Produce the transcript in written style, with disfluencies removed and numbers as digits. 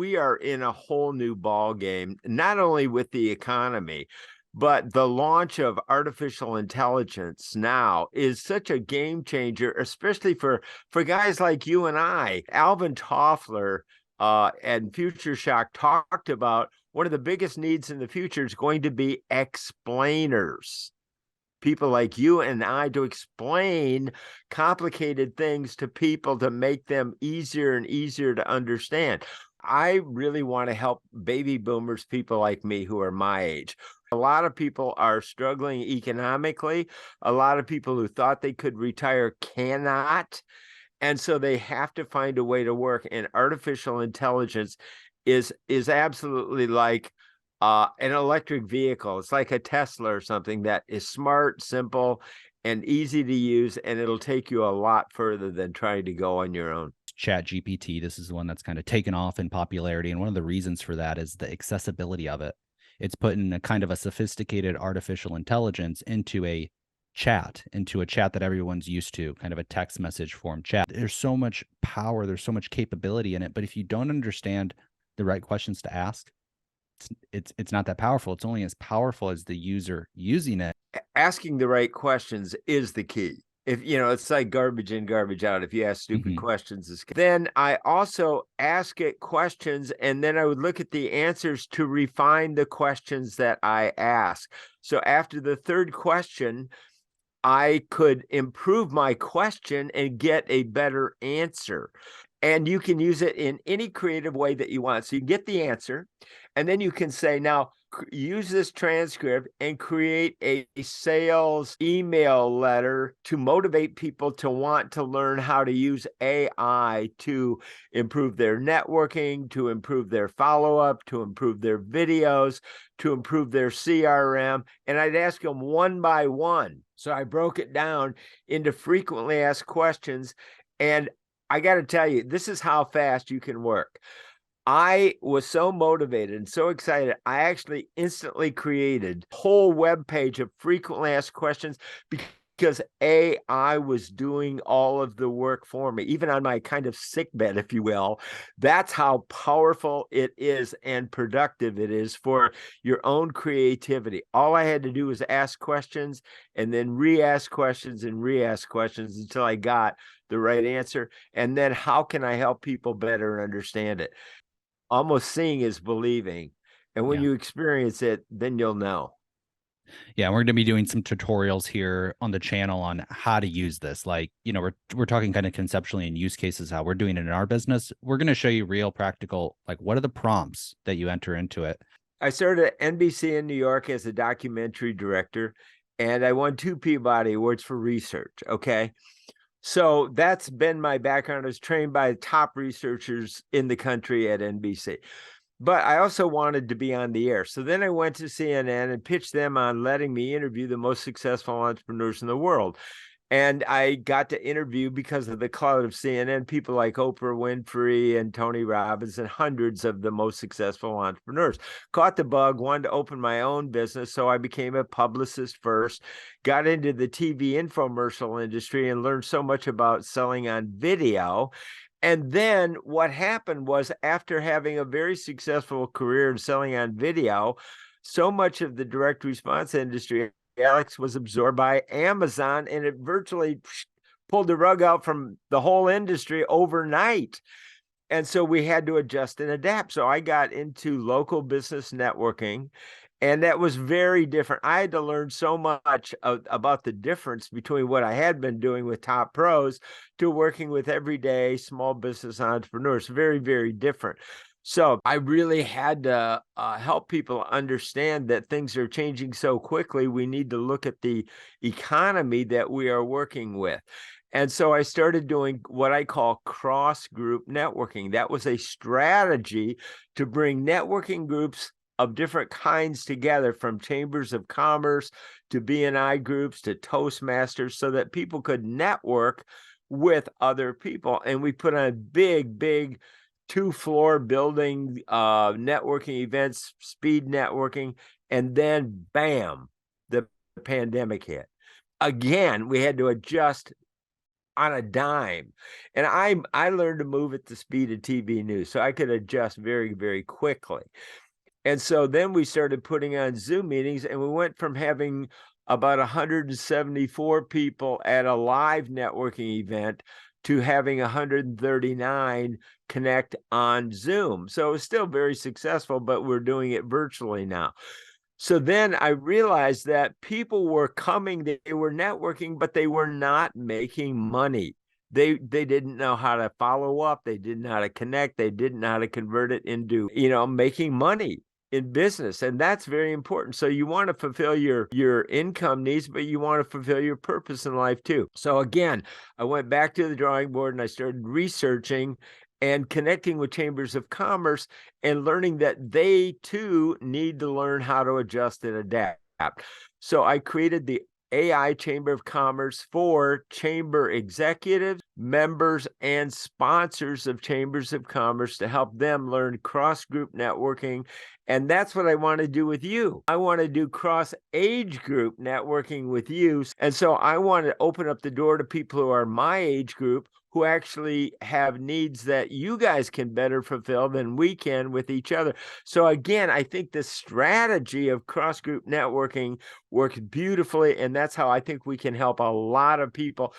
we are in a whole new ball game, not only with the economy, but the launch of artificial intelligence now is such a game changer, especially for guys like you and I. Alvin Toffler and Future Shock talked about one of the biggest needs in the future is going to be explainers. People like you and I to explain complicated things to people to make them easier and easier to understand. I really want to help baby boomers, people like me who are my age. A lot of people are struggling economically. A lot of people who thought they could retire cannot. And so they have to find a way to work. And artificial intelligence is absolutely like an electric vehicle. It's like a Tesla or something that is smart, simple, and easy to use, and it'll take you a lot further than trying to go on your own. ChatGPT, this is the one that's kind of taken off in popularity. And one of the reasons for that is the accessibility of it. It's putting a kind of a sophisticated artificial intelligence into a chat that everyone's used to, kind of a text message form chat. There's so much power, there's so much capability in it, but if you don't understand the right questions to ask, it's not that powerful. It's only as powerful as the user using it. Asking the right questions is the key. If it's like garbage in, garbage out. If you ask stupid questions, then I also ask it questions, and then I would look at the answers to refine the questions that I ask. So after the third question, I could improve my question and get a better answer. And you can use it in any creative way that you want. So you get the answer, and then you can say, now use this transcript and create a sales email letter to motivate people to want to learn how to use AI to improve their networking, to improve their follow-up, to improve their videos, to improve their CRM. And I'd ask them one by one. So I broke it down into frequently asked questions. And I got to tell you, this is how fast you can work. I was so motivated and so excited. I actually instantly created a whole web page of frequently asked questions because AI was doing all of the work for me, even on my kind of sick bed, if you will. That's how powerful it is and productive it is for your own creativity. All I had to do was ask questions and then re-ask questions and re-ask questions until I got the right answer. And then how can I help people better understand it? Almost seeing is believing. And when you experience it, then you'll know. Yeah, we're going to be doing some tutorials here on the channel on how to use this. Like, we're talking kind of conceptually and use cases, how we're doing it in our business. We're going to show you real practical, like what are the prompts that you enter into it? I started at NBC in New York as a documentary director, and I won 2 Peabody Awards for research. Okay. So that's been my background. I was trained by top researchers in the country at NBC. But I also wanted to be on the air. So then I went to CNN and pitched them on letting me interview the most successful entrepreneurs in the world. And I got to interview, because of the clout of CNN, people like Oprah Winfrey and Tony Robbins and hundreds of the most successful entrepreneurs. Caught the bug, wanted to open my own business. So I became a publicist first, got into the TV infomercial industry and learned so much about selling on video. And then what happened was, after having a very successful career in selling on video, so much of the direct response industry, Alex, was absorbed by Amazon, and it virtually pulled the rug out from the whole industry overnight. And so we had to adjust and adapt. So I got into local business networking, and that was very different. I had to learn so much about the difference between what I had been doing with top pros to working with everyday small business entrepreneurs. Very, very different. So I really had to help people understand that things are changing so quickly. We need to look at the economy that we are working with. And so I started doing what I call cross-group networking. That was a strategy to bring networking groups of different kinds together, from chambers of commerce to BNI groups to Toastmasters, so that people could network with other people. And we put on big 2-floor building networking events, speed networking, and then bam, the pandemic hit. Again, we had to adjust on a dime. And I learned to move at the speed of TV news, so I could adjust very, very quickly. And so then we started putting on Zoom meetings, and we went from having about 174 people at a live networking event to having 139 connect on Zoom. So it was still very successful, but we're doing it virtually now. So then I realized that people were coming, they were networking, but they were not making money. They didn't know how to follow up, they didn't know how to connect, they didn't know how to convert it into, making money in business. And that's very important. So you want to fulfill your income needs, but you want to fulfill your purpose in life too. So again, I went back to the drawing board and I started researching and connecting with chambers of commerce and learning that they too need to learn how to adjust and adapt. So I created the AI Chamber of Commerce for chamber executives, members, and sponsors of chambers of commerce to help them learn cross-group networking. And that's what I want to do with you. I want to do cross-age group networking with you. And so I want to open up the door to people who are my age group, who actually have needs that you guys can better fulfill than we can with each other. So again, I think the strategy of cross-group networking works beautifully, and that's how I think we can help a lot of people